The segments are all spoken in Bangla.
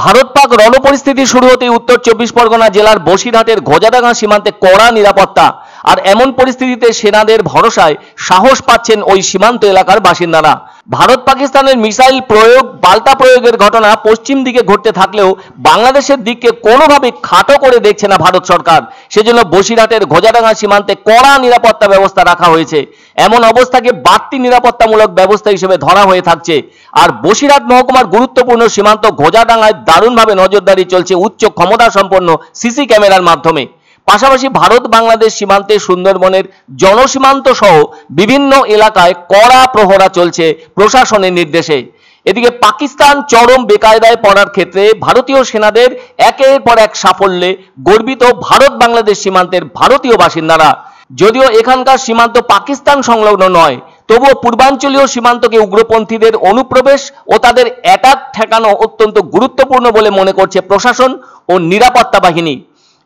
ভারত পাক রণ পরিস্থিতি শুরু হতেই উত্তর চব্বিশ পরগনা জেলার বসিরহাটের গজাডাঙ্গা সীমান্তে কড়া নিরাপত্তা। আর এমন পরিস্থিতিতে সেনাদের ভরসায় সাহস পাচ্ছেন ওই সীমান্ত এলাকার বাসিন্দারা। ভারত পাকিস্তানের মিসাইল প্রয়োগ পাল্টা প্রয়োগের ঘটনা পশ্চিম দিকে ঘটতে থাকলেও বাংলাদেশের দিককে কোনোভাবে খাটো করে দেখছে না ভারত সরকার। সেজন্য বসিরহাটের গজাডাঙ্গা সীমান্তে কড়া নিরাপত্তা ব্যবস্থা রাখা হয়েছে। এমন অবস্থাকে বাড়তি নিরাপত্তামূলক ব্যবস্থা হিসেবে ধরা হয়ে থাকছে। আর বসিরহাট মহকুমার গুরুত্বপূর্ণ সীমান্ত গজাডাঙ্গায় দারুণভাবে নজরদারি চলছে উচ্চ ক্ষমতা সম্পন্ন সিসি ক্যামেরার মাধ্যমে। পাশাপাশি ভারত বাংলাদেশ সীমান্তে সুন্দরবনের জনসীমান্ত সহ বিভিন্ন এলাকায় কড়া প্রহরা চলছে প্রশাসনের নির্দেশে। এদিকে পাকিস্তান চরম বেকায়দায় পড়ার ক্ষেত্রে ভারতীয় সেনাদের একের পর এক সাফল্যে গর্বিত ভারত বাংলাদেশ সীমান্তের ভারতীয় বাসিন্দারা। যদিও এখানকার সীমান্ত পাকিস্তান সংলগ্ন নয়, তবুও পূর্বাঞ্চলীয় সীমান্তকে উগ্রপন্থীদের অনুপ্রবেশ ও তাদের অ্যাটাক ঠেকানো অত্যন্ত গুরুত্বপূর্ণ বলে মনে করছে প্রশাসন ও নিরাপত্তা বাহিনী।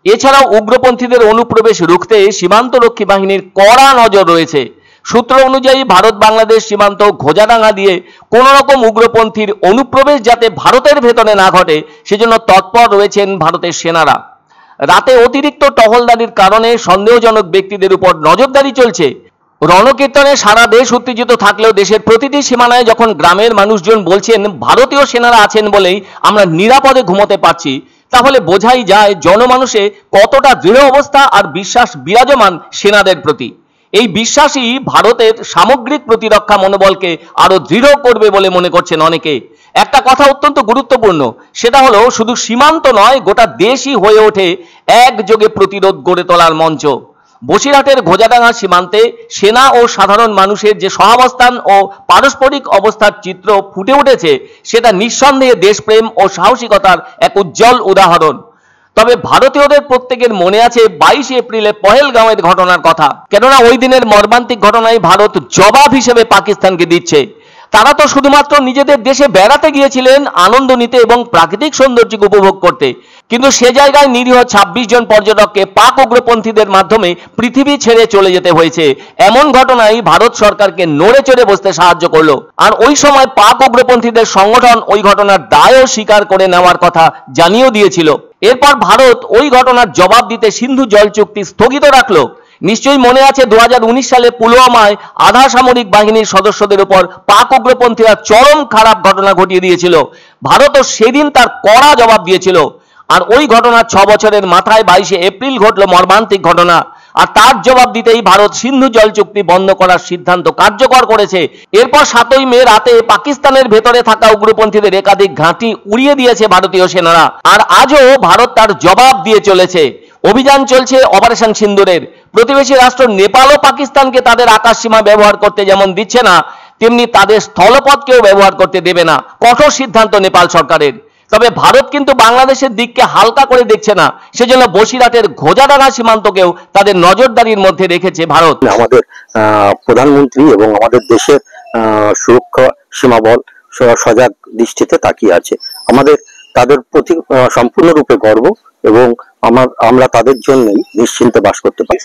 এছাড়াও উগ্রপন্থীদের অনুপ্রবেশ রুখতে সীমান্তরক্ষী বাহিনীর কড়া নজর রয়েছে। সূত্র অনুযায়ী ভারত বাংলাদেশ সীমান্ত গজাডাঙ্গা দিয়ে কোনো রকম উগ্রপন্থীর অনুপ্রবেশ যাতে ভারতের ভেতরে না ঘটে সেজন্য তৎপর রয়েছেন ভারতের সেনারা। রাতে অতিরিক্ত টহলদারির কারণে সন্দেহজনক ব্যক্তিদের উপর নজরদারি চলছে। রণকীর্তনে সারা দেশ উত্তেজিত থাকলেও দেশের প্রতিটি সীমানায় যখন গ্রামের মানুষজন বলছেন ভারতীয় সেনারা আছেন বলেই আমরা নিরাপদে ঘুমোতে পারছি, তাহলে বোঝাই যায় জনমানুষে কতটা দৃঢ় অবস্থা আর বিশ্বাস বিরাজমান সেনাদের প্রতি। এই বিশ্বাসই ভারতের সামগ্রিক প্রতিরক্ষা মনোবলকে আরো দৃঢ় করবে বলে মনে করছেন অনেকে। একটা কথা অত্যন্ত গুরুত্বপূর্ণ, সেটা হলো শুধু সীমান্ত নয়, গোটা দেশই হয়ে ওঠে একযোগে প্রতিরোধ গড়ে তোলার মঞ্চ। বসিরহাটের গজাডাঙ্গা সীমান্তে সেনা ও সাধারণ মানুষের যে সহাবস্থান ও পারস্পরিক অবস্থার চিত্র ফুটে উঠেছে সেটা নিঃসন্দেহে দেশপ্রেম ও সাহসিকতার এক উজ্জ্বল উদাহরণ। তবে ভারতীয়দের প্রত্যেকের মনে আছে 22 এপ্রিলে পহেলগাঁওয়ের ঘটনার কথা। কেননা ওই দিনের মর্মান্তিক ঘটনায় ভারত জবাব হিসেবে পাকিস্তানকে দিচ্ছে। তারা তো শুধুমাত্র নিজেদের দেশে বেড়াতে গিয়েছিলেন, আনন্দ নিতে এবং প্রাকৃতিক সৌন্দর্যকে উপভোগ করতে, কিন্তু সে জায়গায় নিরীহ 26 জন পর্যটককে পাক উগ্রপন্থীদের মাধ্যমে পৃথিবী ছেড়ে চলে যেতে হয়েছে। এমন ঘটনায় ভারত সরকারকে নড়ে চড়ে বসতে সাহায্য করলো। আর ওই সময় পাক উগ্রপন্থীদের সংগঠন ওই ঘটনার দায়ও স্বীকার করে নেওয়ার কথা জানিয়েও দিয়েছিল। এরপর ভারত ওই ঘটনার জবাব দিতে সিন্ধু জল চুক্তি স্থগিত রাখলো। নিশ্চয়ই মনে আছে 2019 সালে পুলওয়ামায় আধা সামরিক বাহিনীর সদস্যদের উপর পাক উগ্রপন্থীরা চরম খারাপ ঘটনা ঘটিয়ে দিয়েছিল। ভারতও সেদিন তার কড়া জবাব দিয়েছিল। আর ওই ঘটনার 6 বছরের মাথায় 22 এপ্রিল ঘটল মর্মান্তিক ঘটনা। আর তার জবাব দিতেই ভারত সিন্ধু জল চুক্তি বন্ধ করার সিদ্ধান্ত কার্যকর করেছে। এরপর 7ই মে রাতে পাকিস্তানের ভেতরে থাকা উগ্রপন্থীদের একাধিক ঘাঁটি উড়িয়ে দিয়েছে ভারতীয় সেনারা। আর আজও ভারত তার জবাব দিয়ে চলেছে। অভিযান চলছে অপারেশন সিন্দুরের। প্রতিবেশী রাষ্ট্র নেপালও পাকিস্তানকে তাদের আকাশসীমা ব্যবহার করতে যেমন দিচ্ছে না, তেমনি তাদের স্থলপথকেও ব্যবহার করতে দেবে না। কঠোর সিদ্ধান্ত নেপাল সরকারের। তবে ভারত কিন্তু বাংলাদেশের দিককে হালকা করে দেখছে না। সেজন্য বসিরহাটের গজাডাঙ্গা সীমান্তকেও তাদের নজরদারির মধ্যে রেখেছে ভারত। আমাদের প্রধানমন্ত্রী এবং আমাদের দেশের সুরক্ষা সীমাবল সজাগ দৃষ্টিতে তাকিয়ে আছে। আমাদের তাদের প্রতি সম্পূর্ণরূপে গর্ব এবং আমরা তাদের জন্যই নিশ্চিন্তে বাস করতে পারি।